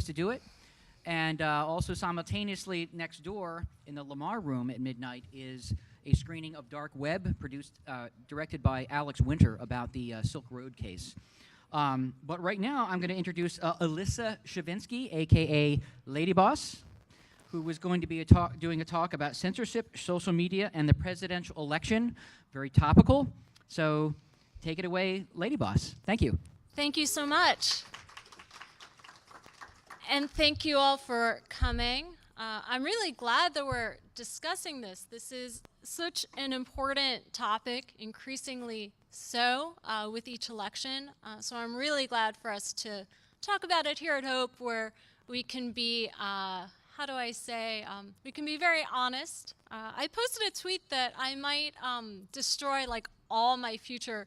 place to do it. And also simultaneously next door in the Lamar Room at midnight is a screening of Dark Web, directed by Alex Winter, about the Silk Road case. But right now, I'm going to introduce Alyssa Shavinsky, a.k.a. Lady Boss, who is going to be doing a talk about censorship, social media, and the presidential election. Very topical. So take it away, Lady Boss. Thank you. Thank you so much. And thank you all for coming. I'm really glad that we're discussing this. This is such an important topic, increasingly so with each election. So I'm really glad for us to talk about it here at Hope, where we can be, how do I say, we can be very honest. I posted a tweet that I might destroy like all my future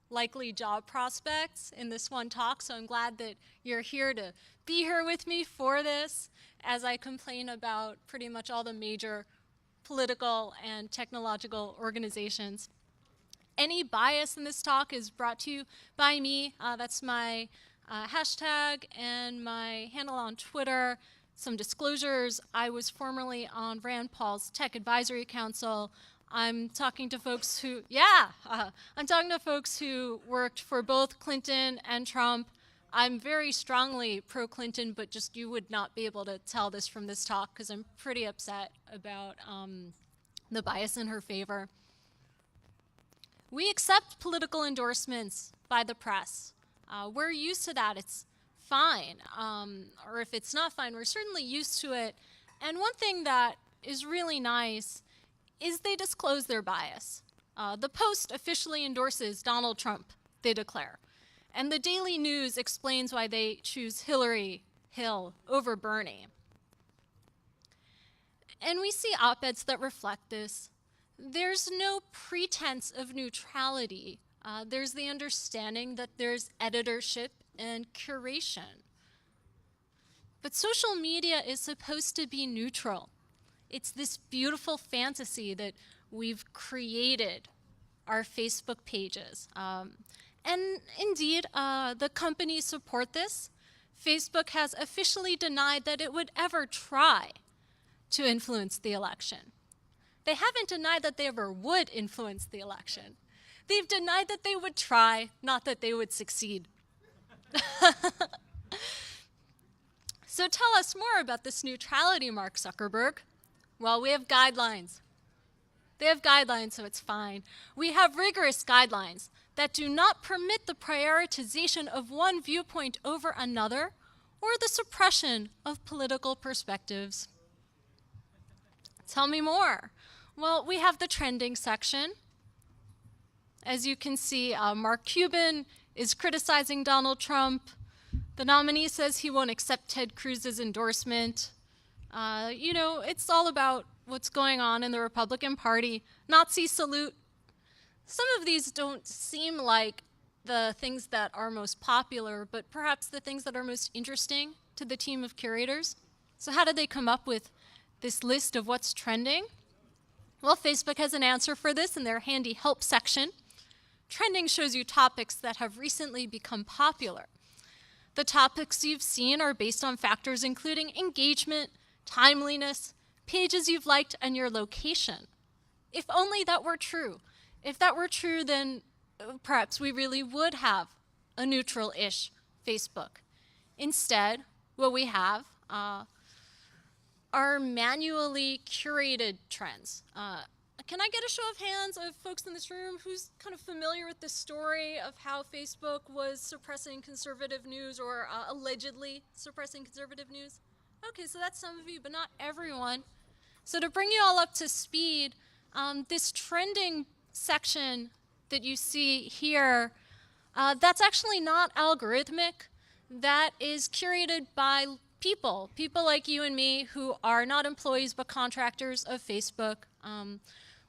likely job prospects in this one talk, so I'm glad that you're here to be here with me for this as I complain about pretty much all the major political and technological organizations. Any bias in this talk is brought to you by me. That's my hashtag and my handle on Twitter. Some disclosures: I was formerly on Rand Paul's Tech Advisory Council. I'm talking to folks who, I'm talking to folks who worked for both Clinton and Trump. I'm very strongly pro-Clinton, but just you would not be able to tell this from this talk because I'm pretty upset about the bias in her favor. We accept political endorsements by the press. We're used to that. It's fine. Or if it's not fine, we're certainly used to it. And one thing that is really nice is they disclose their bias. The Post officially endorses Donald Trump, they declare. And the Daily News explains why they choose Hillary Hill over Bernie. And we see op-eds that reflect this. There's no pretense of neutrality. There's the understanding that there's editorship and curation. But social media is supposed to be neutral. It's this beautiful fantasy that we've created, our Facebook pages. And indeed, the companies support this. Facebook has officially denied that it would ever try to influence the election. They haven't denied that they ever would influence the election. They've denied that they would try, not that they would succeed. So tell us more about this neutrality, Mark Zuckerberg. Well, we have guidelines. They have guidelines, so it's fine. We have rigorous guidelines that do not permit the prioritization of one viewpoint over another or the suppression of political perspectives. Tell me more. Well, we have the trending section. As you can see, Mark Cuban is criticizing Donald Trump. The nominee says he won't accept Ted Cruz's endorsement. You know, it's all about what's going on in the Republican Party. Nazi salute. Some of these don't seem like the things that are most popular, but perhaps the things that are most interesting to the team of curators. So how did they come up with this list of what's trending? Well, Facebook has an answer for this in their handy help section. Trending shows you topics that have recently become popular. The topics you've seen are based on factors including engagement, timeliness, pages you've liked, and your location. If only that were true. If that were true, then perhaps we really would have a neutral-ish Facebook. Instead, what we have are manually curated trends. Can I get a show of hands of folks in this room who's kind of familiar with the story of how Facebook was suppressing conservative news or allegedly suppressing conservative news? Okay, so that's some of you, but not everyone. So to bring you all up to speed, this trending section that you see here, that's actually not algorithmic. That is curated by people like you and me who are not employees but contractors of Facebook.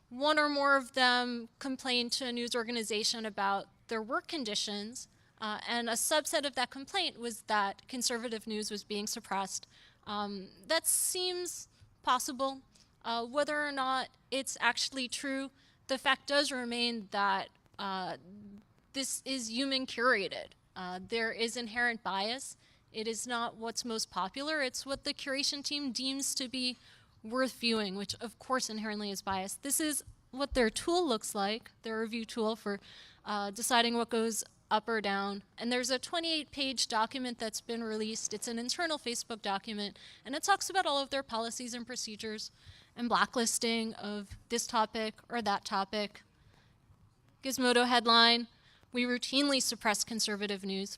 One or more of them complained to a news organization about their work conditions, and a subset of that complaint was that conservative news was being suppressed. That seems possible. Whether or not it's actually true, the fact does remain that this is human curated. There is inherent bias It is not what's most popular, it's what the curation team deems to be worth viewing, which of course inherently is biased. This is what their tool looks like, their review tool for deciding what goes up or down. And there's a 28-page document that's been released. It's an internal Facebook document, and it talks about all of their policies and procedures and blacklisting of this topic or that topic. Gizmodo headline, we routinely suppress conservative news.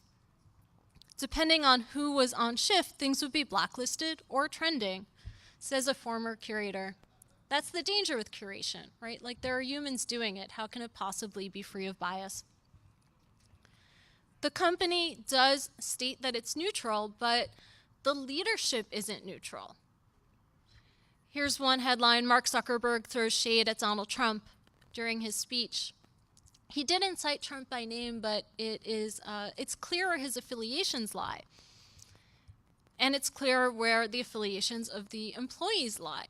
Depending on who was on shift, things would be blacklisted or trending, says a former curator. That's the danger with curation, right? Like, there are humans doing it. How can it possibly be free of bias? The company does state that it's neutral, but the leadership isn't neutral. Here's one headline: Mark Zuckerberg throws shade at Donald Trump during his speech. He didn't cite Trump by name, but it's clear where his affiliations lie. And it's clear where the affiliations of the employees lie.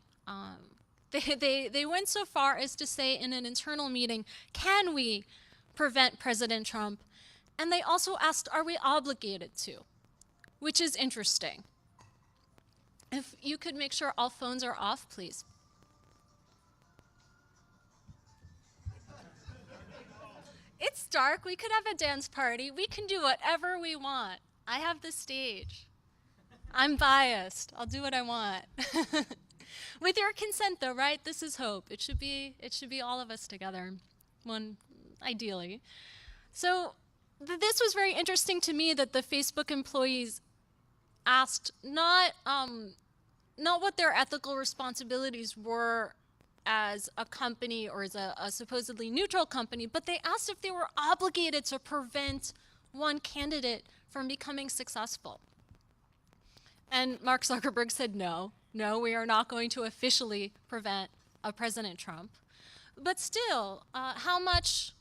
They went so far as to say in an internal meeting, can we prevent President Trump? And they also asked, are we obligated to? Which is interesting. If you could make sure all phones are off, please. It's dark, we could have a dance party. We can do whatever we want. I have the stage. I'm biased, I'll do what I want. With your consent though, right? This is hope. It should be all of us together, one ideally. So this was very interesting to me, that the Facebook employees asked not what their ethical responsibilities were as a company or as a supposedly neutral company, but they asked if they were obligated to prevent one candidate from becoming successful. And Mark Zuckerberg said, no, we are not going to officially prevent President Trump. But still, how much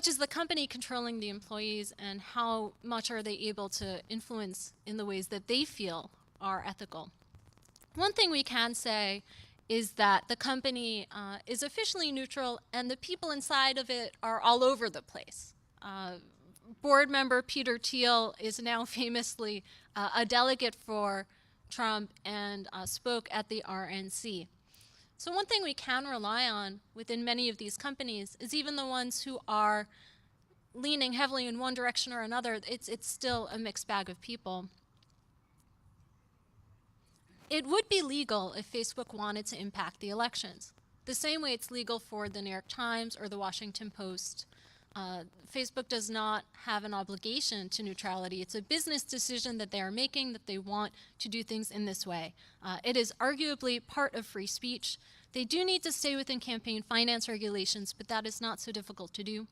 is the company controlling the employees, and how much are they able to influence in the ways that they feel are ethical? One thing we can say is that the company is officially neutral, and the people inside of it are all over the place. Board member Peter Thiel is now famously a delegate for Trump and spoke at the RNC. So one thing we can rely on within many of these companies is even the ones who are leaning heavily in one direction or another, it's still a mixed bag of people. It would be legal if Facebook wanted to impact the elections, the same way it's legal for the New York Times or the Washington Post. Facebook does not have an obligation to neutrality. It's a business decision that they are making, that they want to do things in this way. It is arguably part of free speech. They do need to stay within campaign finance regulations, but that is not so difficult to do.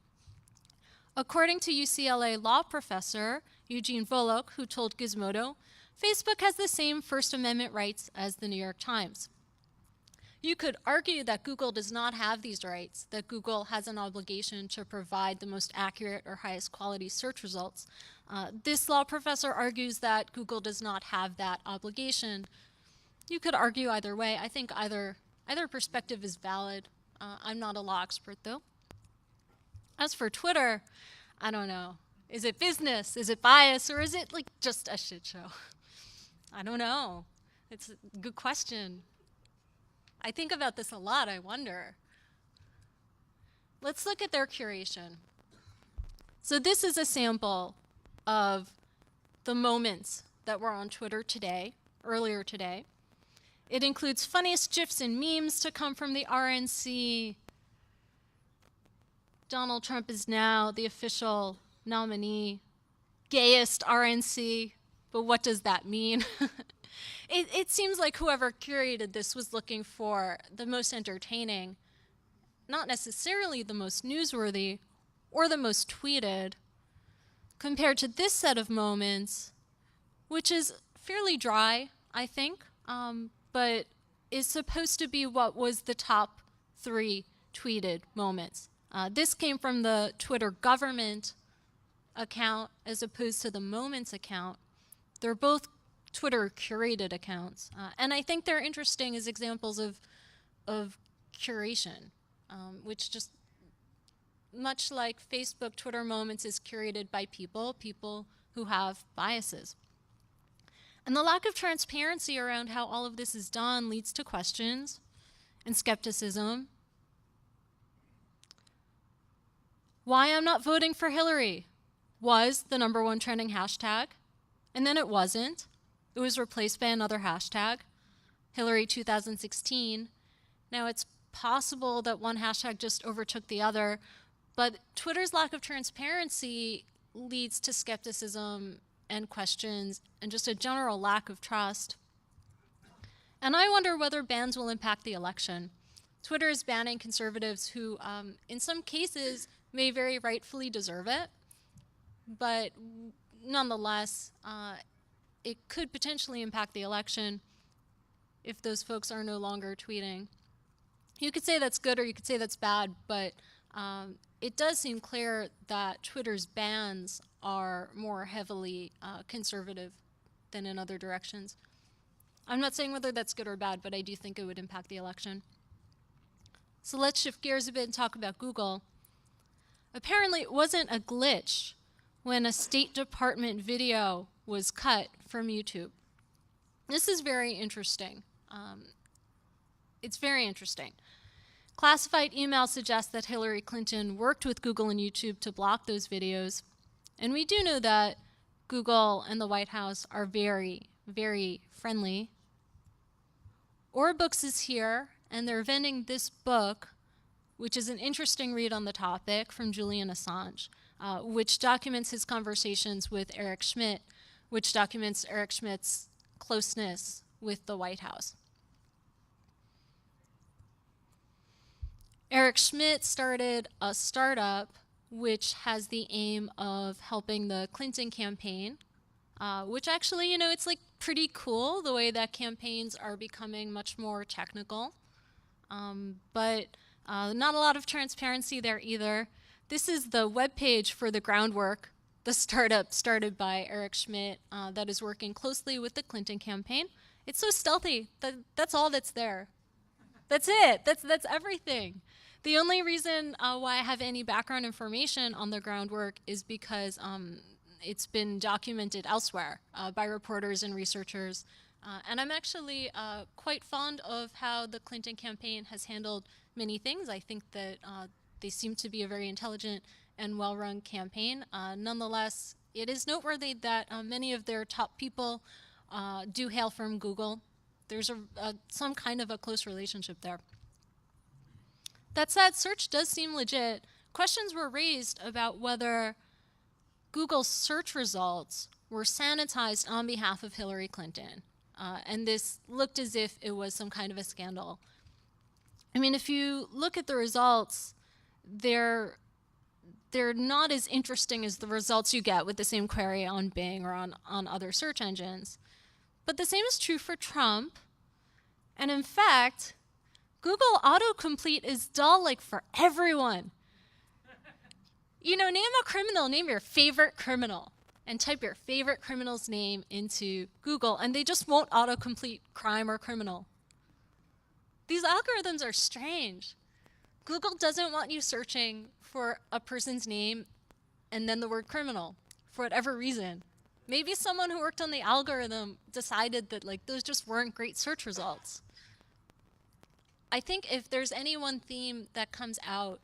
According to UCLA law professor Eugene Volokh, who told Gizmodo, Facebook has the same First Amendment rights as the New York Times. You could argue that Google does not have these rights, that Google has an obligation to provide the most accurate or highest quality search results. This law professor argues that Google does not have that obligation. You could argue either way. I think either perspective is valid. I'm not a law expert though. As for Twitter, I don't know. Is it business? Is it bias? Or is it like just a shit show? I don't know. It's a good question. I think about this a lot, I wonder. Let's look at their curation. So this is a sample of the moments that were on Twitter today, earlier today. It includes funniest GIFs and memes to come from the RNC. Donald Trump is now the official nominee. Gayest RNC, but what does that mean? It seems like whoever curated this was looking for the most entertaining, not necessarily the most newsworthy or the most tweeted, compared to this set of moments, which is fairly dry, I think, but is supposed to be what was the top 3 tweeted moments. This came from the Twitter government account as opposed to the Moments account. They're both Twitter curated accounts, and I think they're interesting as examples of curation, which just much like Facebook, Twitter Moments is curated by people who have biases. And the lack of transparency around how all of this is done leads to questions and skepticism. Why I'm not voting for Hillary was the #1 trending hashtag, and then it wasn't. It was replaced by another hashtag, Hillary 2016. Now it's possible that one hashtag just overtook the other, but Twitter's lack of transparency leads to skepticism and questions and just a general lack of trust. And I wonder whether bans will impact the election. Twitter is banning conservatives who, in some cases, may very rightfully deserve it, but nonetheless, it could potentially impact the election if those folks are no longer tweeting. You could say that's good or you could say that's bad, but it does seem clear that Twitter's bans are more heavily conservative than in other directions. I'm not saying whether that's good or bad, but I do think it would impact the election. So let's shift gears a bit and talk about Google. Apparently it wasn't a glitch when a State Department video was cut from YouTube. This is very interesting. It's very interesting. Classified email suggests that Hillary Clinton worked with Google and YouTube to block those videos. And we do know that Google and the White House are very, very friendly. Books is here, and they're vending this book, which is an interesting read on the topic from Julian Assange, which documents his conversations with Eric Schmidt, which documents Eric Schmidt's closeness with the White House. Eric Schmidt started a startup which has the aim of helping the Clinton campaign, which actually, it's like pretty cool the way that campaigns are becoming much more technical, but not a lot of transparency there either. This is the webpage for the Groundwork, the startup started by Eric Schmidt that is working closely with the Clinton campaign. It's so stealthy. That's all that's there. That's it. That's everything. The only reason why I have any background information on the Groundwork is because it's been documented elsewhere by reporters and researchers. And I'm actually quite fond of how the Clinton campaign has handled many things. I think that they seem to be a very intelligent and well-run campaign. Nonetheless, it is noteworthy that many of their top people do hail from Google. There's some kind of a close relationship there. That said, search does seem legit. Questions were raised about whether Google's search results were sanitized on behalf of Hillary Clinton. And this looked as if it was some kind of a scandal. I mean, if you look at the results, they're not as interesting as the results you get with the same query on Bing or on other search engines. But the same is true for Trump. And in fact, Google autocomplete is dull like for everyone. Name a criminal, name your favorite criminal, and type your favorite criminal's name into Google, and they just won't autocomplete crime or criminal. These algorithms are strange. Google doesn't want you searching for a person's name and then the word criminal for whatever reason. Maybe someone who worked on the algorithm decided that those just weren't great search results. I think if there's any one theme that comes out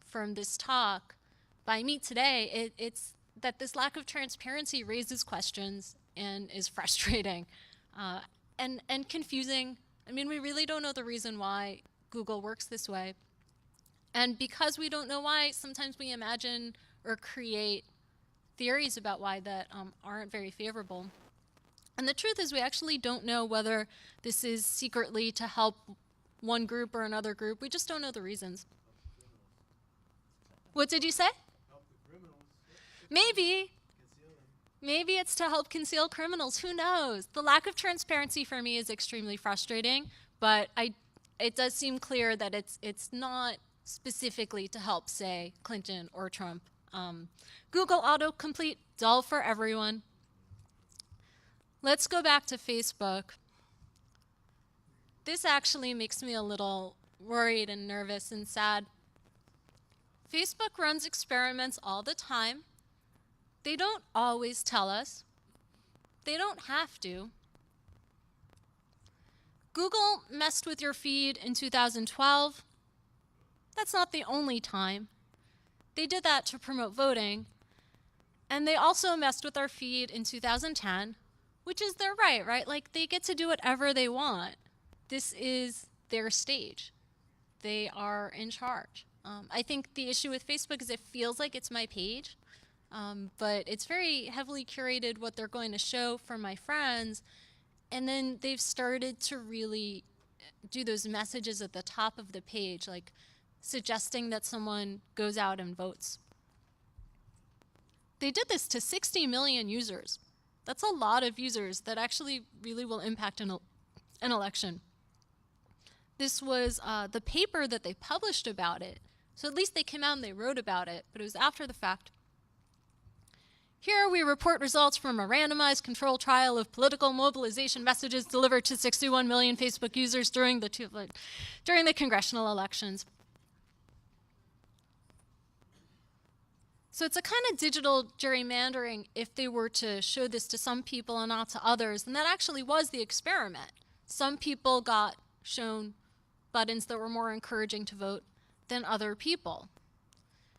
from this talk by me today, it's that this lack of transparency raises questions and is frustrating and confusing. I mean, we really don't know the reason why Google works this way. And because we don't know why, sometimes we imagine or create theories about why that aren't very favorable. And the truth is we actually don't know whether this is secretly to help one group or another group. We just don't know the reasons. What did you say? Help the criminals. Maybe. Maybe it's to help conceal criminals. Who knows? The lack of transparency for me is extremely frustrating, but it does seem clear that it's not specifically to help, say, Clinton or Trump. Google autocomplete, dull for everyone. Let's go back to Facebook. This actually makes me a little worried and nervous and sad. Facebook runs experiments all the time They don't always tell us. They don't have to. Google messed with your feed in 2012. That's not the only time. They did that to promote voting. And they also messed with our feed in 2010, which is their right, right? Like, they get to do whatever they want. This is their stage. They are in charge. I think the issue with Facebook is it feels like it's my page, but it's very heavily curated what they're going to show for my friends. And then they've started to really do those messages at the top of the page, like suggesting that someone goes out and votes. They did this to 60 million users. That's a lot of users that actually really will impact an election. This was the paper that they published about it. So at least they came out and they wrote about it, but it was after the fact. Here we report results from a randomized controlled trial of political mobilization messages delivered to 61 million Facebook users during the congressional elections. So it's a kind of digital gerrymandering if they were to show this to some people and not to others, and that actually was the experiment. Some people got shown buttons that were more encouraging to vote than other people.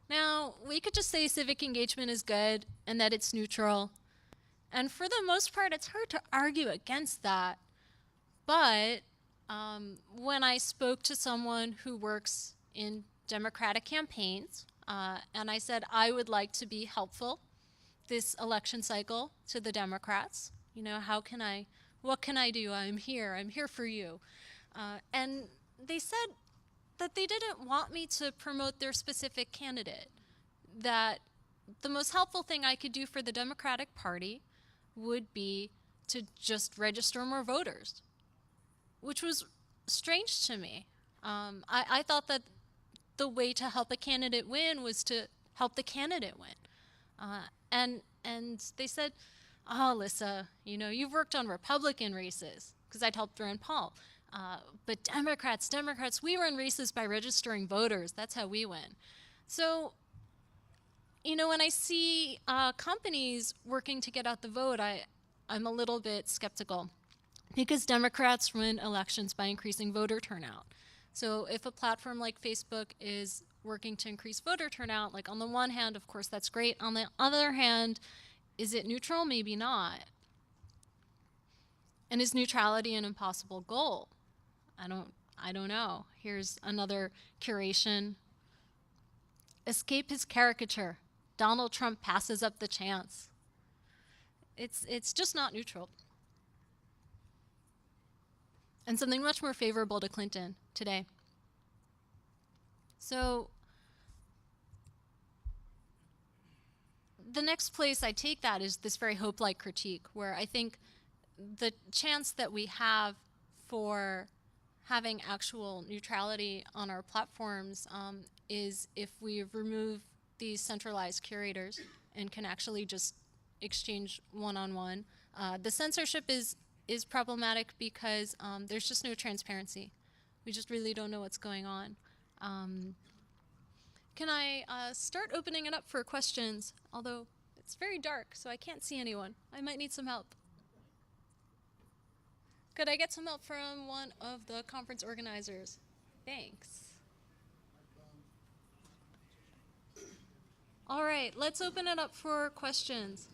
Now, we could just say civic engagement is good and that it's neutral. And for the most part, it's hard to argue against that. But when I spoke to someone who works in Democratic campaigns, and I said I would like to be helpful this election cycle to the Democrats, you know, what can I do? I'm here for you. And they said that they didn't want me to promote their specific candidate, that the most helpful thing I could do for the Democratic Party would be to just register more voters, which was strange to me. I thought that the way to help a candidate win was to help the candidate win. And they said, oh, Alyssa, you know, you've worked on Republican races, because I'd helped Rand Paul. But Democrats, we run races by registering voters. That's how we win. So, you know, when I see companies working to get out the vote, I'm a little bit skeptical, because Democrats win elections by increasing voter turnout. So if a platform like Facebook is working to increase voter turnout, like on the one hand, of course, that's great. On the other hand, is it neutral? Maybe not. And is neutrality an impossible goal? I don't know. Here's another curation. Escape his caricature. Donald Trump passes up the chance. It's just not neutral. And something much more favorable to Clinton today. So the next place I take that is this very hope-like critique, where I think the chance that we have for having actual neutrality on our platforms is if we remove these centralized curators and can actually just exchange one-on-one. The censorship is problematic because there's just no transparency. We just really don't know what's going on. Can I start opening it up for questions? Although it's very dark, so I can't see anyone. I might need some help. Could I get some help from one of the conference organizers? Thanks. All right, let's open it up for questions.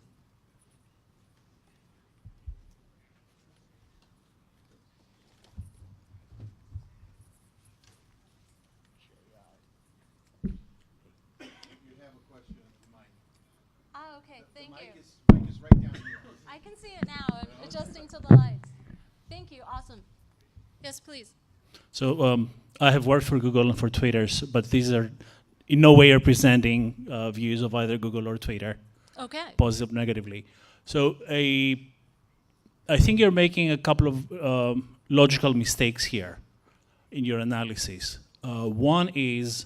Oh, okay, thank you. The mic is right down here. I can see it now. I'm adjusting to the lights. Thank you, awesome. Yes, please. So I have worked for Google and for Twitter, but these are in no way representing views of either Google or Twitter, Okay. positive, negatively. So I think you're making a couple of logical mistakes here in your analysis. One is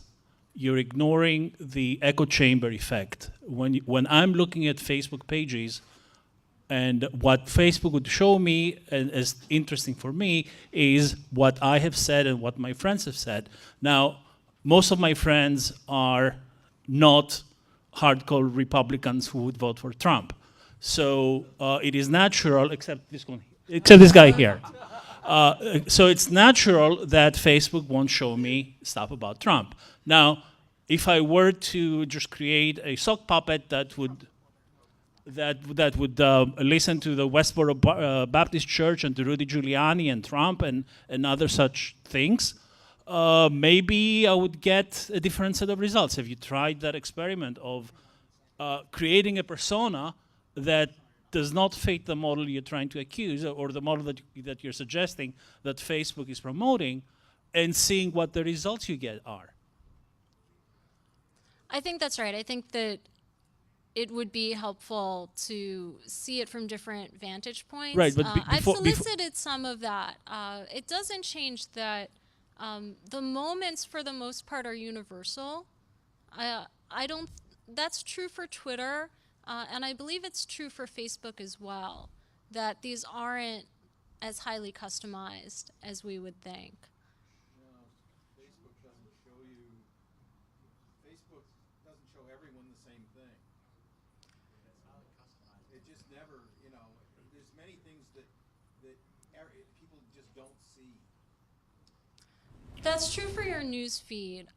you're ignoring the echo chamber effect. When I'm looking at Facebook pages, and what Facebook would show me as interesting for me is what I have said and what my friends have said. Now, most of my friends are not hardcore Republicans who would vote for Trump. So it is natural, except this guy here. So it's natural that Facebook won't show me stuff about Trump. Now, if I were to just create a sock puppet that would listen to the Westboro Baptist Church and to Rudy Giuliani and Trump and other such things, maybe I would get a different set of results. Have you tried that experiment of creating a persona that does not fit the model you're trying to accuse or the model that you're suggesting that Facebook is promoting, and seeing what the results you get are? I think that's right. I think that it would be helpful to see it from different vantage points. Right, but I've solicited some of that. It doesn't change that the moments, for the most part, are universal. I don't. That's true for Twitter, and I believe it's true for Facebook as well. That these aren't as highly customized as we would think. Facebook doesn't show you. Facebook doesn't show everyone the same thing. It's highly customized. It just never, there's many things that people just don't see. That's true for your news feed.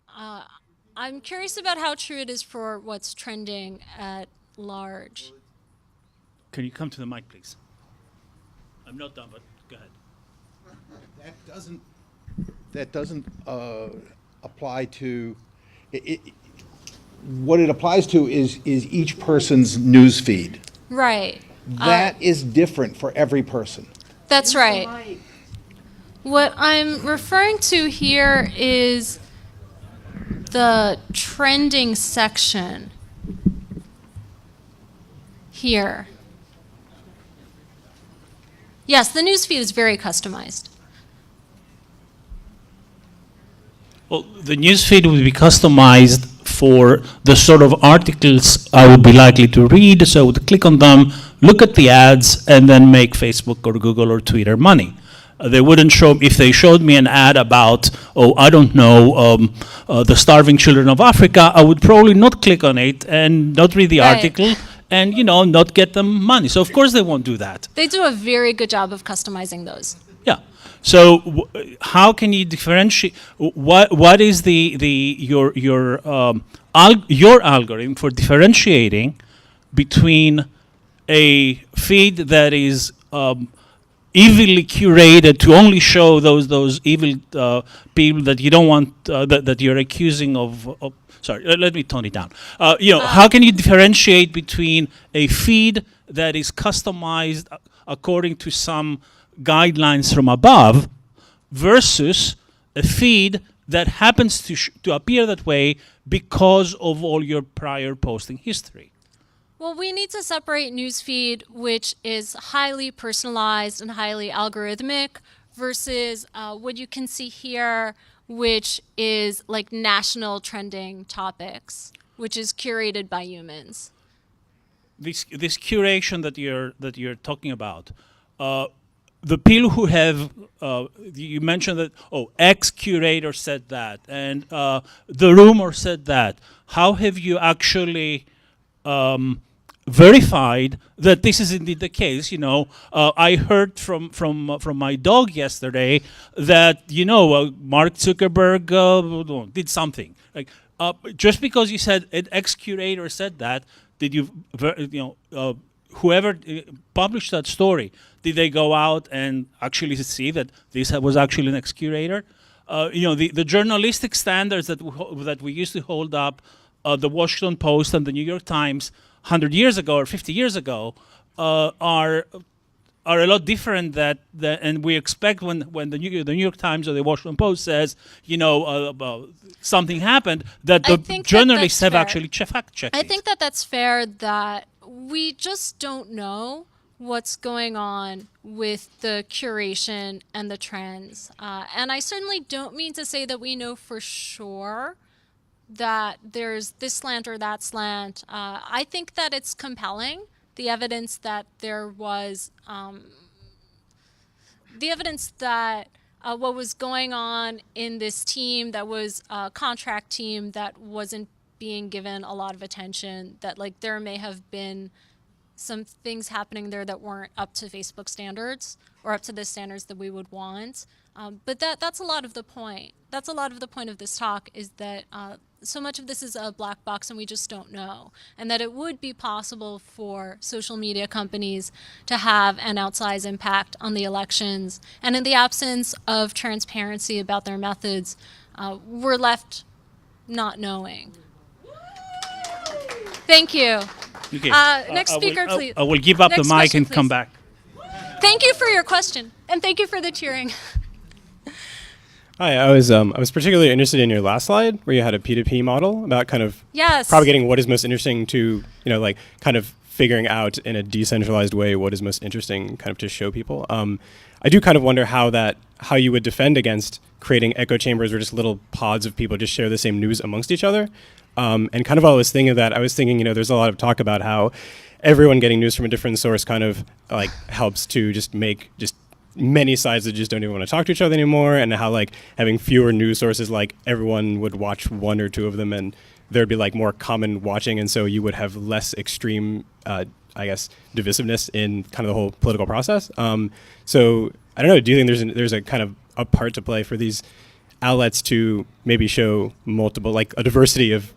I'm curious about how true it is for what's trending at large. Can you come to the mic, please? I'm not done, but go ahead. That doesn't apply to it. What it applies to is each person's news feed. Right. That is different for every person. That's right. What I'm referring to here is the trending section here. Yes, the newsfeed is very customized. Well, the newsfeed would be customized for the sort of articles I would be likely to read, so I would click on them, look at the ads, and then make Facebook or Google or Twitter money. They wouldn't show, if they showed me an ad about, the starving children of Africa, I would probably not click on it and not read the article and, not get them money. So of course they won't do that. They do a very good job of customizing those. Yeah. So how can you differentiate? What is your algorithm for differentiating between a feed that is evilly curated to only show those evil people that you don't want that you're accusing of? Sorry, let me tone it down. How can you differentiate between a feed that is customized according to some guidelines from above versus a feed that happens to appear that way because of all your prior posting history? Well, we need to separate newsfeed, which is highly personalized and highly algorithmic, versus what you can see here, which is like national trending topics, which is curated by humans. This curation that you're talking about, the people who have, you mentioned that, X curator said that, and the rumor said that. How have you actually verified that this is indeed the case? I heard from my dog yesterday that Mark Zuckerberg did something. Like just because you said an X curator said that, did you whoever published that story, did they go out and actually see that this was actually an X curator? The journalistic standards that we used to hold up, the Washington Post and the New York Times 100 years ago or 50 years ago, are a lot different. And we expect when the New York Times or the Washington Post says, something happened, that the journalists have actually fact-checked it. I think that's fair, that we just don't know what's going on with the curation and the trends. And I certainly don't mean to say that we know for sure that there's this slant or that slant. I think that it's compelling, the evidence that there was, the evidence that what was going on in this team that was a contract team that wasn't being given a lot of attention, that like there may have been some things happening there that weren't up to Facebook standards or up to the standards that we would want. But that's a lot of the point. That's a lot of the point of this talk, is that so much of this is a black box and we just don't know. And that it would be possible for social media companies to have an outsized impact on the elections. And in the absence of transparency about their methods, we're left not knowing. Thank you. Okay. Next speaker, please. I will give up Next the mic question, and come please. back. Thank you for your question, and thank you for the cheering. Hi, I was particularly interested in your last slide where you had a P2P model about kind of Yes. propagating what is most interesting to, like kind of figuring out in a decentralized way what is most interesting kind of to show people. I do kind of wonder how you would defend against creating echo chambers where just little pods of people just share the same news amongst each other. And kind of while I was thinking of that, I was thinking, there's a lot of talk about how everyone getting news from a different source kind of like helps to just make just many sides that just don't even want to talk to each other anymore, and how like having fewer news sources, like everyone would watch one or two of them and there'd be like more common watching, and so you would have less extreme, I guess, divisiveness in kind of the whole political process. So I don't know, do you think there's a kind of a part to play for these outlets to maybe show multiple, like a diversity of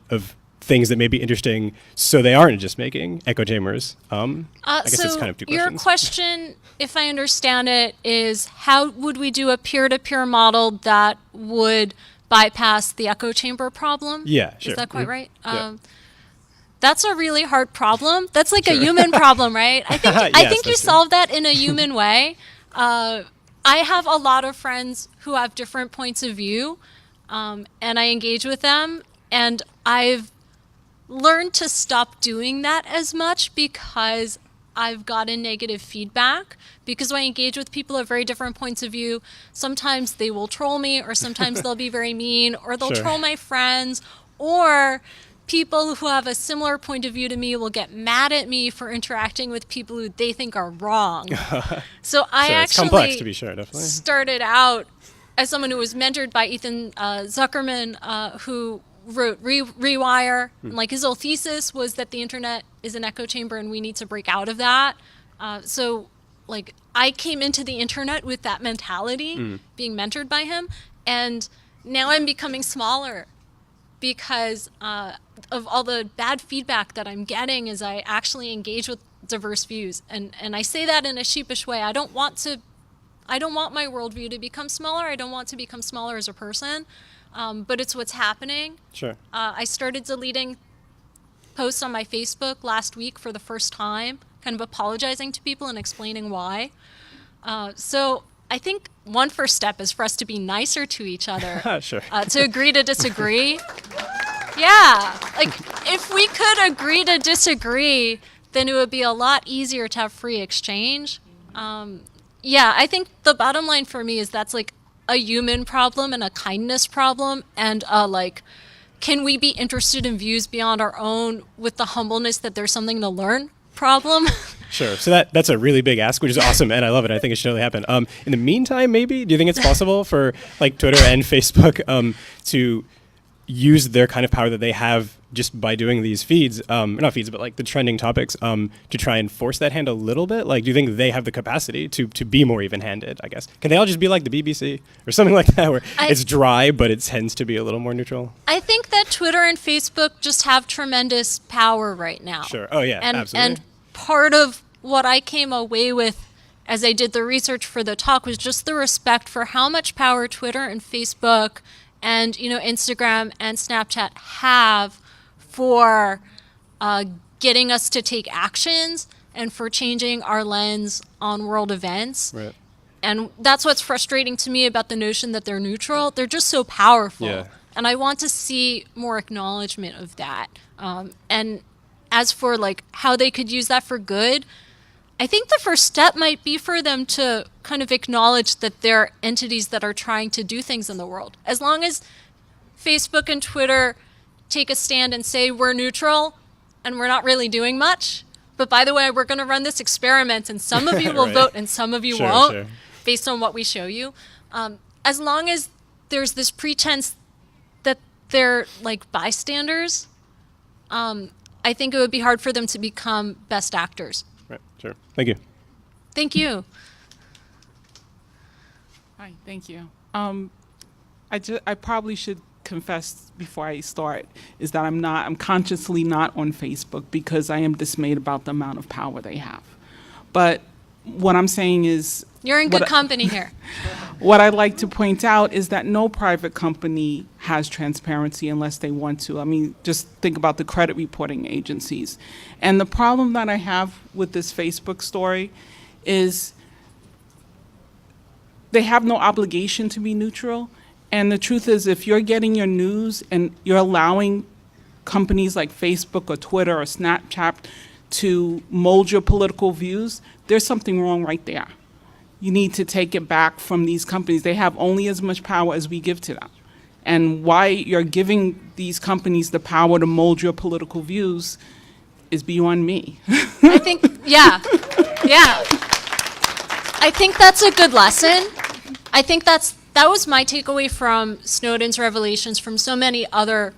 things that may be interesting, so they aren't just making echo chambers? I guess it's kind of two questions. Your question, if I understand it, is how would we do a peer-to-peer model that would bypass the echo chamber problem? Yeah, sure. Is that quite right? Yeah. That's a really hard problem. That's like a human problem, right? I think Yes, you that's true. solve that in a human way. I have a lot of friends who have different points of view, and I engage with them, and I've learned to stop doing that as much because I've gotten negative feedback. Because when I engage with people of very different points of view, sometimes they will troll me, or sometimes they'll be very mean, or they'll Sure. troll my friends, or people who have a similar point of view to me will get mad at me for interacting with people who they think are wrong. So I Sure, it's actually complex, to be sure, definitely. started out as someone who was mentored by Ethan Zuckerman, who wrote Rewire. And, like, his whole thesis was that the internet is an echo chamber and we need to break out of that. So like I came into the internet with that mentality, being mentored by him, and now I'm becoming smaller because of all the bad feedback that I'm getting as I actually engage with diverse views. And I say that in a sheepish way. I don't want my worldview to become smaller. I don't want to become smaller as a person, but it's what's happening. Sure. I started deleting posts on my Facebook last week for the first time, kind of apologizing to people and explaining why. So I think one first step is for us to be nicer to each other, Sure. to agree to disagree. Yeah, like if we could agree to disagree, then it would be a lot easier to have free exchange. Yeah, I think the bottom line for me is that's like a human problem and a kindness problem, and like, can we be interested in views beyond our own with the humbleness that there's something to learn problem? Sure. So that's a really big ask, which is awesome, and I love it. I think it should totally happen. In the meantime, maybe, do you think it's possible for like Twitter and Facebook to use their kind of power that they have just by doing these feeds, not feeds, but like the trending topics, to try and force that hand a little bit? Like, do you think they have the capacity to be more even-handed, I guess? Can they all just be like the BBC or something like that, where it's dry, but it tends to be a little more neutral? I think that Twitter and Facebook just have tremendous power right now. Sure. Oh, yeah, absolutely. And part of what I came away with as I did the research for the talk was just the respect for how much power Twitter and Facebook and, Instagram and Snapchat have for getting us to take actions and for changing our lens on world events. Right. And that's what's frustrating to me about the notion that they're neutral. They're just so powerful. Yeah. And I want to see more acknowledgement of that. And as for like how they could use that for good, I think the first step might be for them to kind of acknowledge that there are entities that are trying to do things in the world. As long as Facebook and Twitter take a stand and say we're neutral and we're not really doing much, but by the way, we're going to run this experiment and some of you will Right. vote and some of you Sure, won't, sure. based on what we show you. As long as there's this pretense that they're like bystanders, I think it would be hard for them to become best actors. Right. Sure. Thank you. Thank you. Hi, thank you. I probably should confess before I start is that I'm consciously not on Facebook because I am dismayed about the amount of power they have. But what I'm saying is, You're in good company here. what I'd like to point out is that no private company has transparency unless they want to. I mean, just think about the credit reporting agencies. And the problem that I have with this Facebook story is they have no obligation to be neutral. And the truth is, if you're getting your news and you're allowing companies like Facebook or Twitter or Snapchat to mold your political views, there's something wrong right there. You need to take it back from these companies. They have only as much power as we give to them. And why you're giving these companies the power to mold your political views is beyond me. I think, yeah. I think that's a good lesson. I think that was my takeaway from Snowden's revelations, from so many other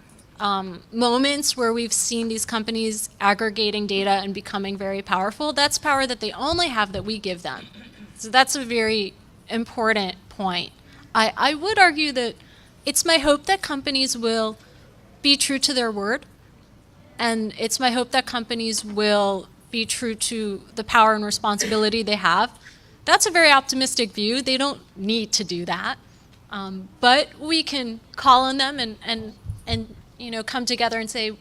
moments where we've seen these companies aggregating data and becoming very powerful. That's power that they only have that we give them. So that's a very important point. I would argue that it's my hope that companies will be true to their word, and it's my hope that companies will be true to the power and responsibility they have. That's a very optimistic view. They don't need to do that. But we can call on them and come together and say,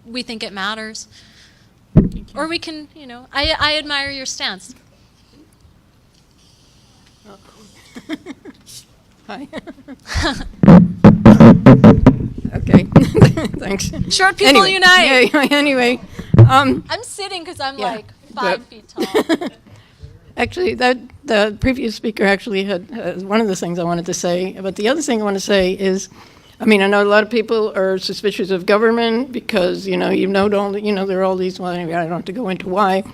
we think it matters. Or we can, I admire your stance. Hi. Okay, thanks. Short people unite. Yeah, anyway. I'm sitting because I'm Yeah, like 5 feet tall. Actually, the previous speaker actually had one of the things I wanted to say. But the other thing I want to say is, I mean, I know a lot of people are suspicious of government because, there are all these, well, anyway, I don't have to go into why.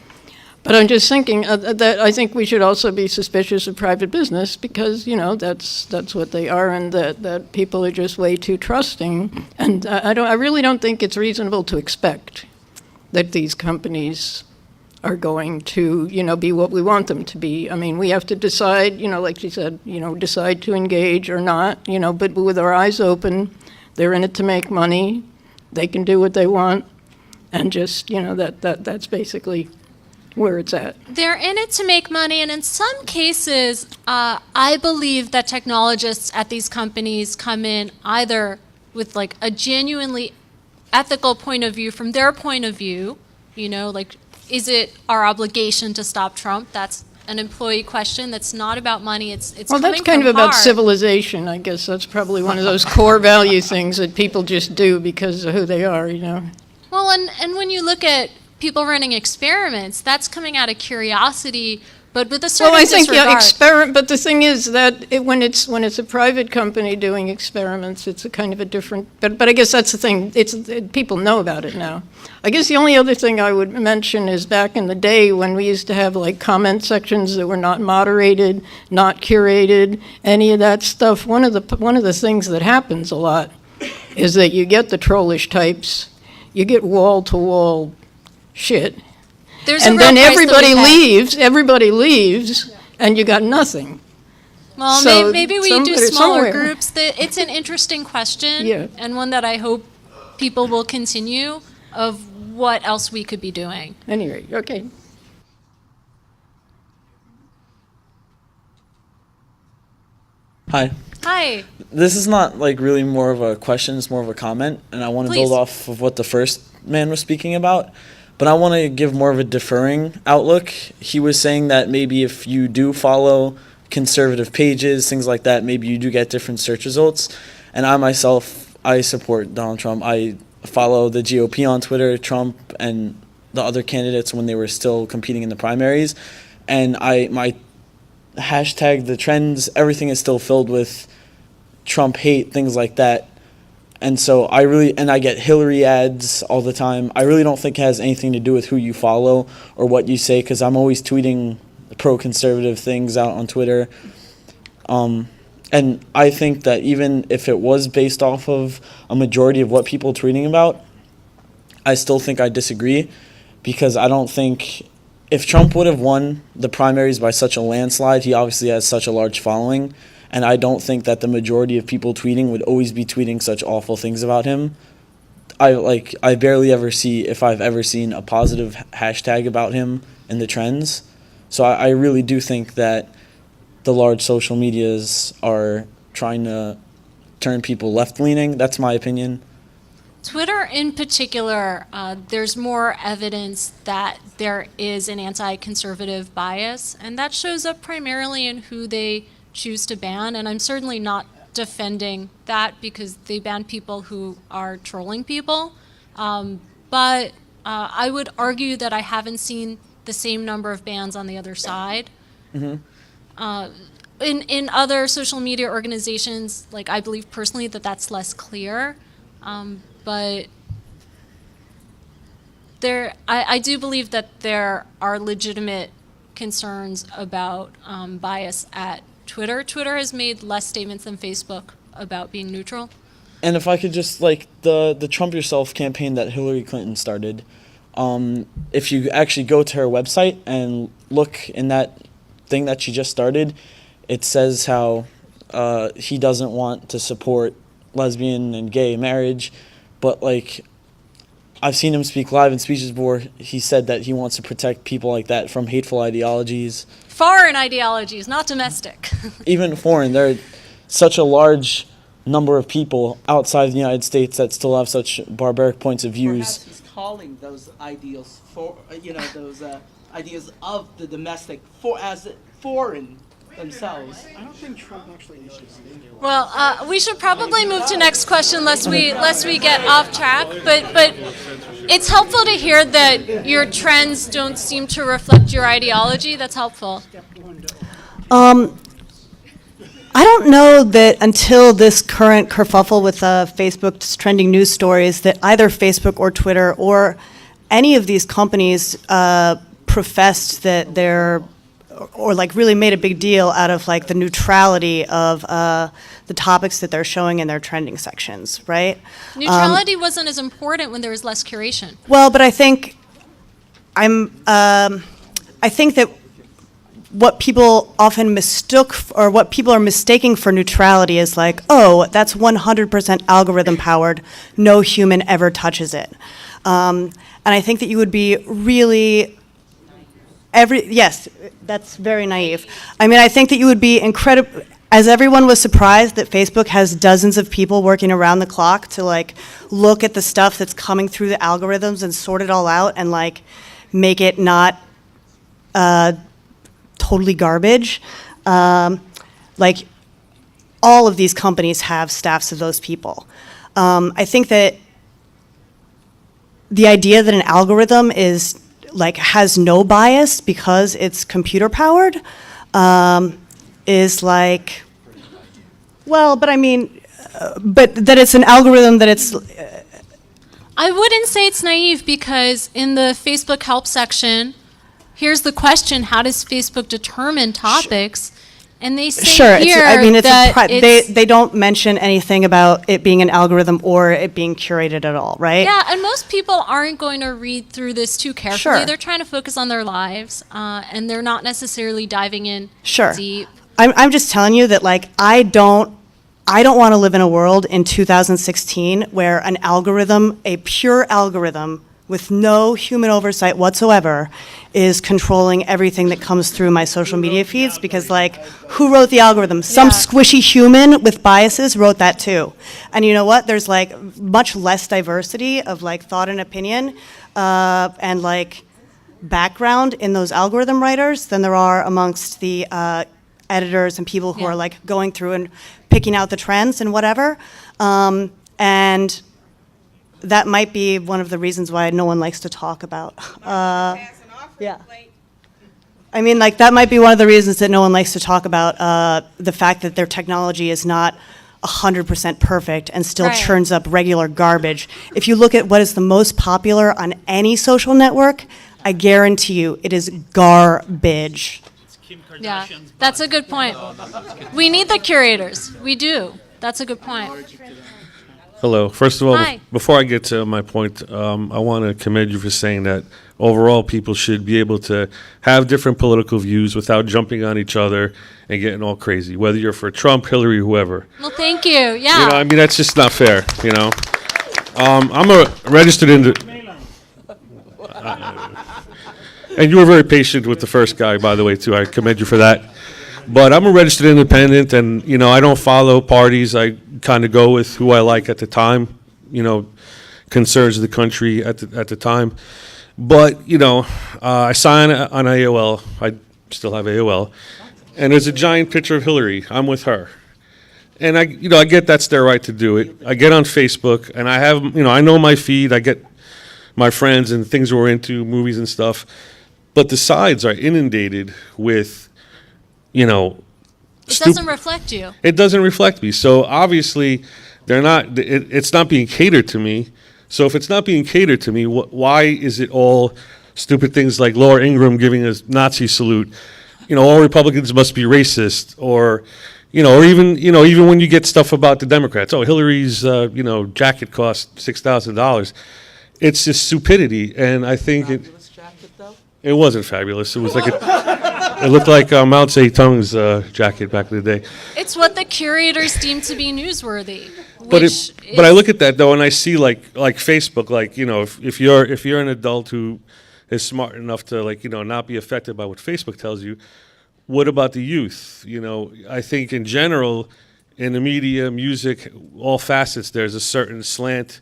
But I'm just thinking that I think we should also be suspicious of private business because, that's what they are, and that people are just way too trusting. And I really don't think it's reasonable to expect that these companies are going to, be what we want them to be. I mean, we have to decide, like she said, decide to engage or not, but with our eyes open. They're in it to make money. They can do what they want, and just, that's basically where it's at. They're in it to make money, and in some cases, I believe that technologists at these companies come in either with like a genuinely ethical point of view from their point of view, like, is it our obligation to stop Trump? That's an employee question. That's not about money. It's well, coming that's kind from of about heart. civilization, I guess. That's probably one of those core value things that people just do because of who they are, Well, and when you look at people running experiments, that's coming out of curiosity, but with a certain Well, I think disregard. but the thing is that when it's a private company doing experiments, it's a kind of a different. But I guess that's the thing. People know about it now. I guess the only other thing I would mention is back in the day when we used to have like comment sections that were not moderated, not curated, any of that stuff. One of the things that happens a lot is that you get the trollish types, you get wall to wall shit. There's And a real then price that everybody leaves, and you got nothing. Well, So maybe we do somewhere- smaller groups. It's an interesting question, Yeah. and one that I hope people will continue, of what else we could be doing. Anyway, okay. Hi. Hi. This is not like really more of a question, it's more of a comment, and I want to build Please. off of what the first man was speaking about, but I want to give more of a differing outlook. He was saying that maybe if you do follow conservative pages, things like that, maybe you do get different search results. And I myself, I support Donald Trump. I follow the GOP on Twitter, Trump, and the other candidates when they were still competing in the primaries. And my hashtag, the trends, everything is still filled with Trump hate, things like that. And so I get Hillary ads all the time. I really don't think it has anything to do with who you follow or what you say, because I'm always tweeting pro-conservative things out on Twitter. And I think that even if it was based off of a majority of what people are tweeting about, I still think I disagree, because I don't think if Trump would have won the primaries by such a landslide, he obviously has such a large following, and I don't think that the majority of people tweeting would always be tweeting such awful things about him. I barely ever see, if I've ever seen, a positive hashtag about him in the trends. So I really do think that the large social medias are trying to turn people left-leaning. That's my opinion. Twitter in particular, there's more evidence that there is an anti-conservative bias, and that shows up primarily in who they choose to ban. And I'm certainly not defending that, because they ban people who are trolling people. But I would argue that I haven't seen the same number of bans on the other side. Mm-hmm. In other social media organizations, like, I believe personally that that's less clear. But I do believe that there are legitimate concerns about bias at Twitter. Twitter has made less statements than Facebook about being neutral. And if I could just, like, the Trump Yourself campaign that Hillary Clinton started, if you actually go to her website and look in that thing that she just started, it says how he doesn't want to support lesbian and gay marriage. But, like, I've seen him speak live in speeches before. He said that he wants to protect people like that from hateful ideologies. Foreign ideologies, not domestic. Even foreign. There are such a large number of people outside the United States that still have such barbaric points of views. Perhaps he's calling those ideals for, those ideas of the domestic as foreign themselves. I don't think Trump actually issues it. Well, we should probably move to next question lest we get off track. But it's helpful to hear that your trends don't seem to reflect your ideology. That's helpful. I don't know that until this current kerfuffle with Facebook's trending news stories that either Facebook or Twitter or any of these companies professed that they're, or like really made a big deal out of like the neutrality of the topics that they're showing in their trending sections, right? Neutrality wasn't as important when there was less curation. Well, but I think I think that what people often mistook, or what people are mistaking for neutrality is like, oh, that's 100% algorithm powered, no human ever touches it. And I think that you would be really, yes, that's very naive. I mean, I think that you would be incredible, as everyone was surprised that Facebook has dozens of people working around the clock to like look at the stuff that's coming through the algorithms and sort it all out and like make it not totally garbage. Like all of these companies have staffs of those people. I think that the idea that an algorithm is like has no bias because it's computer powered is like, well, but I mean, but that it's an algorithm that it's. I wouldn't say it's naive, because in the Facebook help section, here's the question: how does Facebook determine topics? And they say sure, here I mean, that they don't mention anything about it being an algorithm or it being curated at all, right? Yeah, and most people aren't going to read through this too carefully. Sure. They're trying to focus on their lives, and they're not necessarily diving in Sure. deep. I'm just telling you that like I don't want to live in a world in 2016 where an algorithm, a pure algorithm with no human oversight whatsoever, is controlling everything that comes through my social media feeds, because like, who wrote the algorithm? Some squishy human with biases wrote that too. And you know what? There's like much less diversity of like thought and opinion and like background in those algorithm writers than there are amongst the editors and people who are like going through and picking out the trends and whatever. And that might be one of the reasons why no one likes to talk about. Yeah. I mean, like, that might be one of the reasons that no one likes to talk about the fact that their technology is not 100% perfect and still churns up regular garbage. If you look at what is the most popular on any social network, I guarantee you it is garbage. Yeah, that's a good point. We need the curators. We do. That's a good point. Hello. First of all, Hi. before I get to my point, I want to commend you for saying that overall people should be able to have different political views without jumping on each other and getting all crazy, whether you're for Trump, Hillary, whoever. Well, thank you. Yeah. You know, I mean, that's just not fair, you know. I'm a registered and you were very patient with the first guy, by the way, too. I commend you for that. But I'm a registered independent, and, you know, I don't follow parties. I kind of go with who I like at the time, you know, concerns of the country at the time. But, you know, I sign on AOL. I still have AOL. And there's a giant picture of Hillary. I'm with her. And I get that's their right to do it. I get on Facebook, and I have, you know, I know my feed. I get my friends and things we're into, movies and stuff. But the sides are inundated with, you know, It doesn't reflect you. It doesn't reflect me. So obviously, they're not. It's not being catered to me. So if it's not being catered to me, why is it all stupid things like Laura Ingraham giving a Nazi salute? You know, all Republicans must be racist, or, you know, or even when you get stuff about the Democrats. Oh, Hillary's you know, jacket cost $6,000. It's just stupidity, and I think it wasn't fabulous. It was like it looked like Mao Zedong's jacket back in the day. It's what the curators deem to be newsworthy. But I look at that though, and I see like Facebook, like, you know, if you're an adult who is smart enough to, like, you know, not be affected by what Facebook tells you, what about the youth? You know, I think in general, in the media, music, all facets, there's a certain slant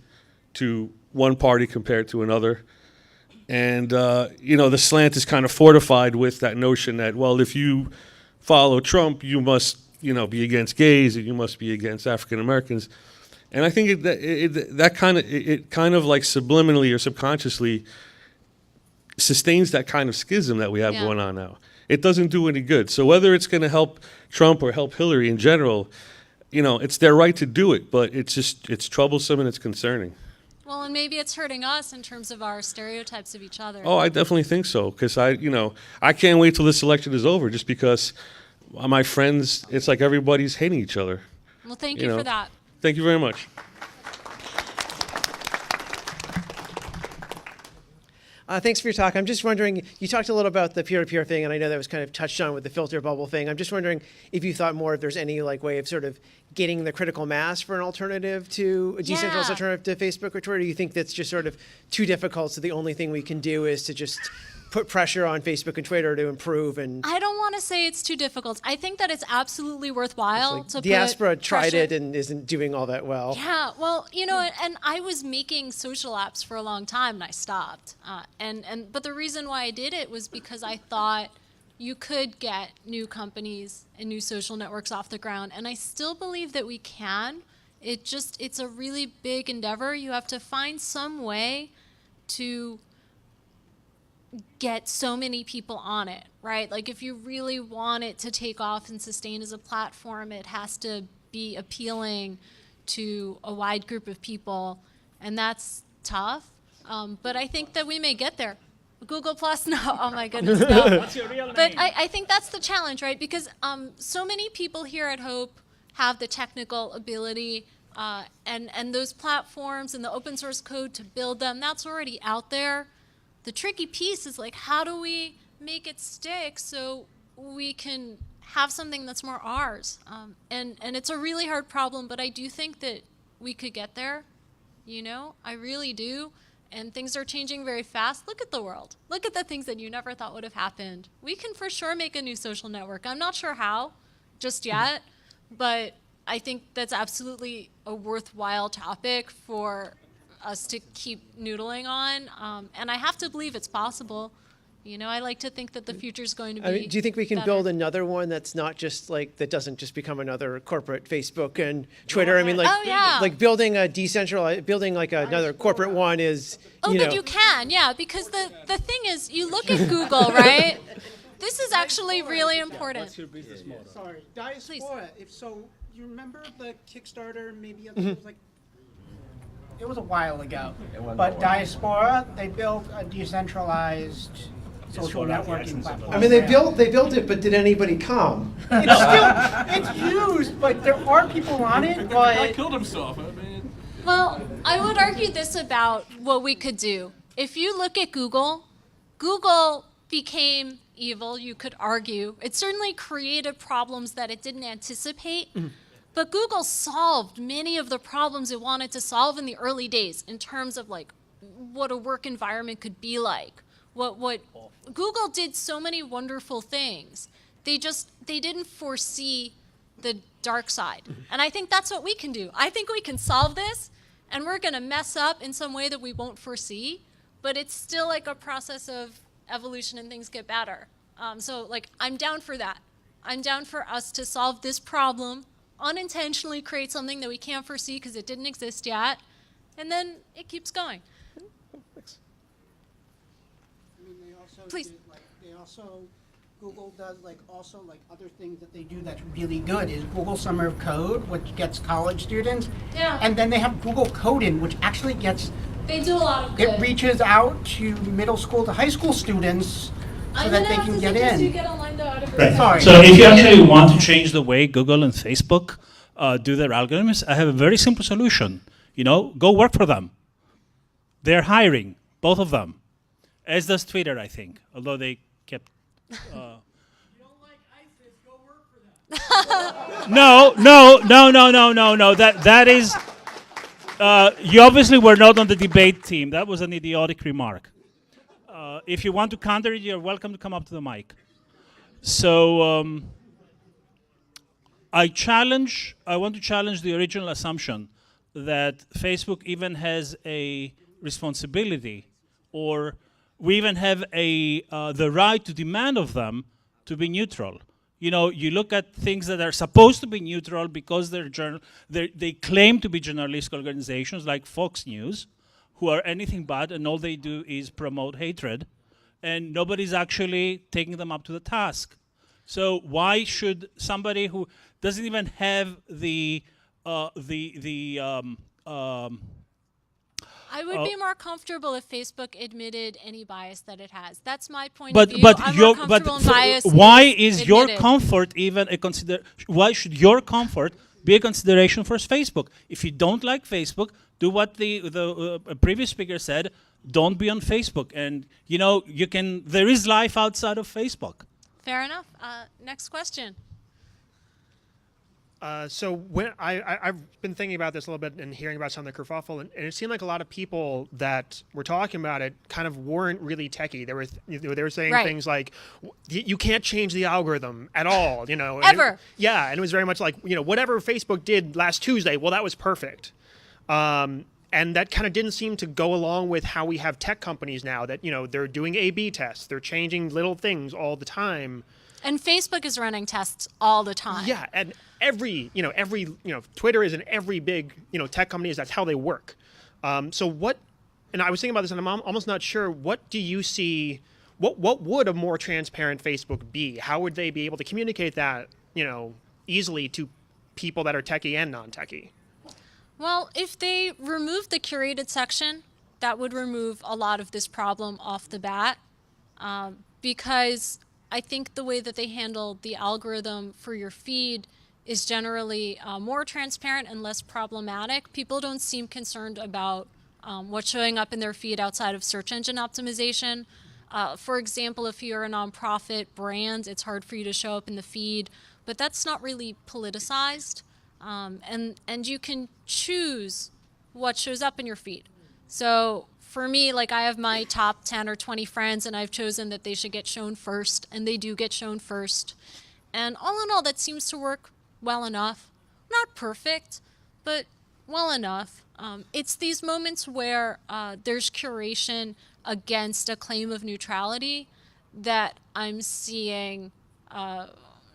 to one party compared to another. And, you know, the slant is kind of fortified with that notion that, well, if you follow Trump, you must, you know, be against gays, and you must be against African Americans. And I think it kind of like subliminally or subconsciously sustains that kind of schism that we have going on now. It doesn't do any good. So whether it's going to help Trump or help Hillary in general, you know, it's their right to do it, but it's troublesome and it's concerning. Well, and maybe it's hurting us in terms of our stereotypes of each other. Oh, I definitely think so, because I can't wait till this election is over, just because my friends, it's like everybody's hating each other. Well, thank you for that. Thank you very much. Thanks for your talk. I'm just wondering, you talked a little about the peer-to-peer thing, and I know that was kind of touched on with the filter bubble thing. I'm just wondering if you thought more if there's any like way of sort of getting the critical mass for an alternative to a decentralized alternative to Facebook or Twitter. Do you think that's just sort of too difficult, so the only thing we can do is to just put pressure on Facebook and Twitter to improve? And I don't want to say it's too difficult. I think that it's absolutely worthwhile to Diaspora put tried pressure. it and isn't doing all that well. Yeah, well, you know, and I was making social apps for a long time, and I stopped. But the reason why I did it was because I thought you could get new companies and new social networks off the ground, and I still believe that we can. It's a really big endeavor. You have to find some way to get so many people on it, right? Like, if you really want it to take off and sustain as a platform, it has to be appealing to a wide group of people, and that's tough. But I think that we may get there. Google Plus, no, oh my goodness, no. What's your real name? But I think that's the challenge, right? Because so many people here at Hope have the technical ability and those platforms and the open source code to build them, that's already out there. The tricky piece is, like, how do we make it stick so we can have something that's more ours? And it's a really hard problem, but I do think that we could get there, you know? I really do. And things are changing very fast. Look at the world. Look at the things that you never thought would have happened. We can for sure make a new social network. I'm not sure how just yet, but I think that's absolutely a worthwhile topic for us to keep noodling on. And I have to believe it's possible. You know, I like to think that the future's going to be do you think we can better. build another one that's not just like, that doesn't just become another corporate Facebook and Twitter? I mean, like, like building a decentralized, building like another corporate one is, you know. But you can, yeah, because the thing is, you look at Google, right? This is actually really important. What's your business model? Sorry, Diaspora. If so, you remember the Kickstarter? Maybe it was like, it was a while ago. But Diaspora, they built a decentralized social networking platform. I mean, they built it, but did anybody come? It's still, it's used, but there are people on it. The guy But killed himself. I mean, Well, I would argue this about what we could do. If you look at Google, Google became evil, you could argue. It certainly created problems that it didn't anticipate, but Google solved many of the problems it wanted to solve in the early days in terms of like what a work environment could be like. What Google did so many wonderful things. They didn't foresee the dark side. And I think that's what we can do. I think we can solve this, and we're going to mess up in some way that we won't foresee, but it's still like a process of evolution and things get better. So like, I'm down for that. I'm down for us to solve this problem, unintentionally create something that we can't foresee because it didn't exist yet, and then it keeps going. I mean, they also Please. Google does also other things that they do that's really good is Google Summer of Code, which gets college students. Yeah. And then they have Google Coding, which actually gets, They do a lot of good. it reaches out to middle school to high school students so I'm that gonna they have can to get suggest in. you get online though out of Right. Sorry. So if you actually want to change the way Google and Facebook do their algorithms, I have a very simple solution. Go work for them. They're hiring, both of them. As does Twitter, I think, although they kept... No. That is... you obviously were not on the debate team. That was an idiotic remark. If you want to counter it, you're welcome to come up to the mic. So I want to challenge the original assumption that Facebook even has a responsibility, or we even have the right to demand of them to be neutral. You look at things that are supposed to be neutral because they claim to be journalistic organizations like Fox News, who are anything but, and all they do is promote hatred, and nobody's actually taking them up to the task. So why should somebody who doesn't even have I would be more comfortable if Facebook admitted any bias that it has. That's my point of view. I'm more comfortable in bias. Why is your admitted. comfort even a why should your comfort be a consideration for Facebook? If you don't like Facebook, do what the previous speaker said. Don't be on Facebook, and there is life outside of Facebook. Fair enough. Next question. So when I've been thinking about this a little bit and hearing about some of the kerfuffle, and it seemed like a lot of people that were talking about it kind of weren't really techie. They were saying Right. things like, "You can't change the algorithm at all," and Ever. and it was very much like, whatever Facebook did last Tuesday, well, that was perfect. And that kind of didn't seem to go along with how we have tech companies now that, they're doing A/B tests, they're changing little things all the time. And Facebook is running tests all the time. Yeah, and Twitter is in every big, tech company, that's how they work. So what, and I was thinking about this and I'm almost not sure, what do you see, what would a more transparent Facebook be? How would they be able to communicate that, easily to people that are techie and non-techie? Well, if they removed the curated section, that would remove a lot of this problem off the bat, because I think the way that they handle the algorithm for your feed is generally more transparent and less problematic. People don't seem concerned about what's showing up in their feed outside of search engine optimization. For example, if you're a nonprofit brand, it's hard for you to show up in the feed, but that's not really politicized. And you can choose what shows up in your feed. So for me, I have my top 10 or 20 friends, and I've chosen that they should get shown first, and they do get shown first. And all in all, that seems to work well enough. Not perfect, but well enough. It's these moments where there's curation against a claim of neutrality that I'm seeing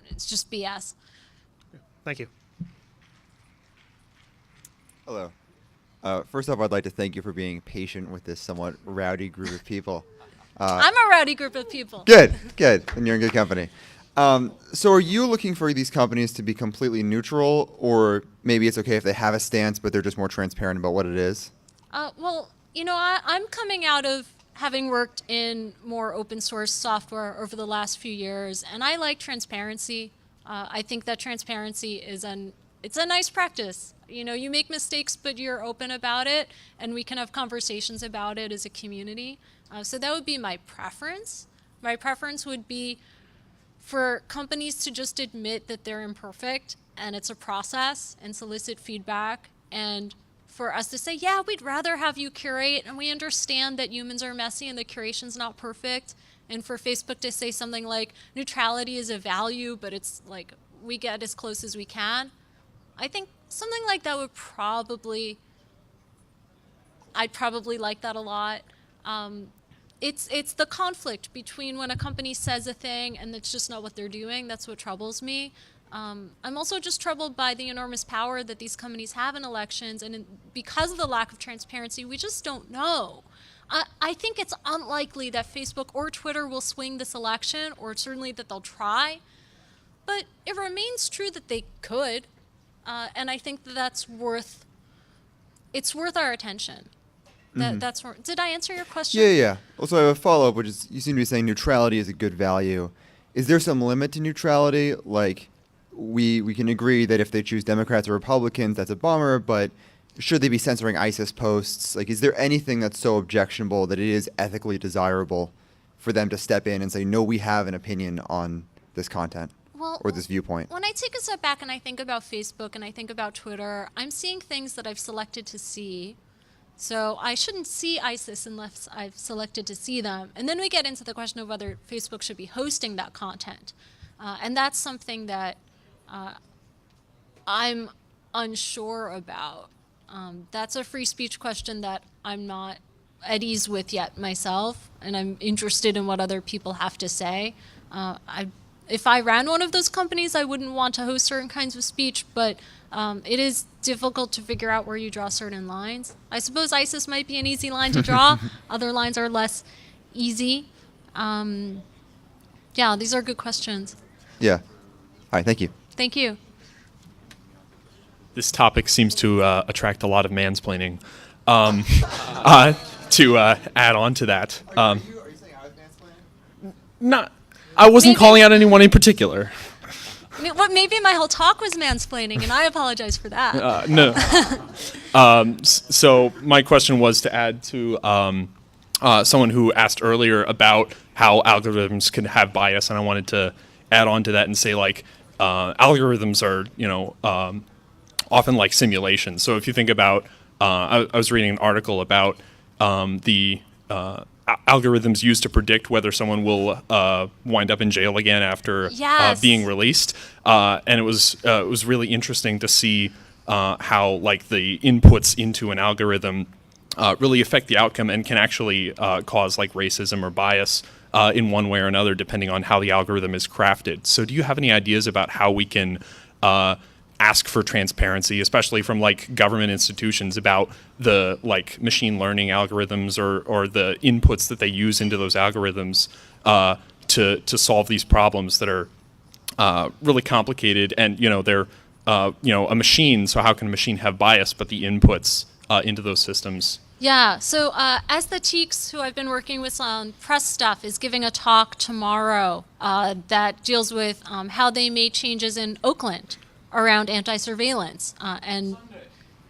it's just BS. Thank you. Hello. First off, I'd like to thank you for being patient with this somewhat rowdy group of people. I'm a rowdy group of people. Good, and you're in good company. So are you looking for these companies to be completely neutral, or maybe it's okay if they have a stance, but they're just more transparent about what it is? Well, I'm coming out of having worked in more open source software over the last few years, and I like transparency. I think that transparency is an it's a nice practice. You know, you make mistakes, but you're open about it, and we can have conversations about it as a community. So that would be my preference. My preference would be for companies to just admit that they're imperfect and it's a process and solicit feedback, and for us to say, yeah, we'd rather have you curate, and we understand that humans are messy and the curation's not perfect. And for Facebook to say something like neutrality is a value, but it's like we get as close as we can. I think something like that would I'd probably like that a lot. It's the conflict between when a company says a thing and it's just not what they're doing. That's what troubles me. I'm also just troubled by the enormous power that these companies have in elections, and because of the lack of transparency, we just don't know. I think it's unlikely that Facebook or Twitter will swing this election, or certainly that they'll try, but it remains true that they could, and I think that's worth our attention. Did I answer your question? Yeah. Also, I have a follow-up, which is you seem to be saying neutrality is a good value. Is there some limit to neutrality? Like, we can agree that if they choose Democrats or Republicans, that's a bummer, but should they be censoring ISIS posts? Like, is there anything that's so objectionable that it is ethically desirable for them to step in and say, no, we have an opinion on this content or this viewpoint? When I take a step back and I think about Facebook and I think about Twitter, I'm seeing things that I've selected to see. So I shouldn't see ISIS unless I've selected to see them. And then we get into the question of whether Facebook should be hosting that content. And that's something that I'm unsure about. That's a free speech question that I'm not at ease with yet myself, and I'm interested in what other people have to say. If I ran one of those companies, I wouldn't want to host certain kinds of speech, but it is difficult to figure out where you draw certain lines. I suppose ISIS might be an easy line to draw. Other lines are less easy. Yeah, these are good questions. Yeah. All right, thank you. Thank you. This topic seems to attract a lot of mansplaining. To add on to that, Are you saying I was mansplaining? not. I wasn't calling out anyone in particular. Maybe my whole talk was mansplaining, and I apologize for that. No. So my question was to add to someone who asked earlier about how algorithms can have bias, and I wanted to add on to that and say, like, algorithms are, often like simulations. So if you think about, I was reading an article about the algorithms used to predict whether someone will wind up in jail again after being released, and it was really interesting to see how, like, the inputs into an algorithm really affect the outcome and can actually cause, like, racism or bias in one way or another depending on how the algorithm is crafted. So do you have any ideas about how we can ask for transparency, especially from, like, government institutions, about the, like, machine learning algorithms or the inputs that they use into those algorithms to solve these problems that are really complicated, and they're a machine, so how can a machine have bias, but the inputs into those systems? Yeah, so as the Teeks, who I've been working with on press stuff, is giving a talk tomorrow that deals with how they made changes in Oakland around anti-surveillance.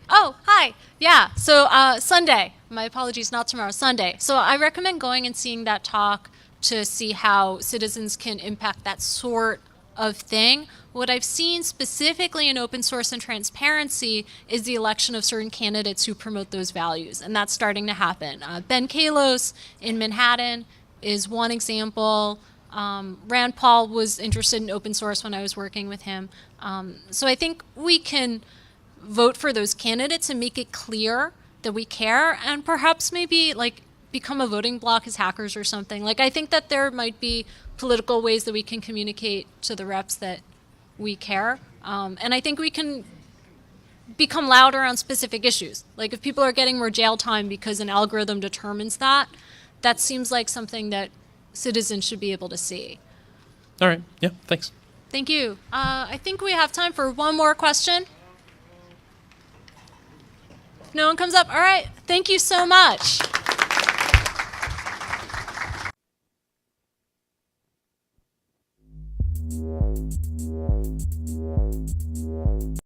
Oh, hi. Yeah, so Sunday. My apologies, not tomorrow, Sunday. So I recommend going and seeing that talk to see how citizens can impact that sort of thing. What I've seen specifically in open source and transparency is the election of certain candidates who promote those values, and that's starting to happen. Ben Kalos in Manhattan is one example. Rand Paul was interested in open source when I was working with him. So I think we can vote for those candidates and make it clear that we care, and perhaps maybe, like, become a voting bloc as hackers or something. Like, I think that there might be political ways that we can communicate to the reps that we care. And I think we can become louder on specific issues. Like, if people are getting more jail time because an algorithm determines that, that seems like something that citizens should be able to see. All right. Yeah, thanks. Thank you. I think we have time for one more question. If no one comes up, all right. Thank you so much.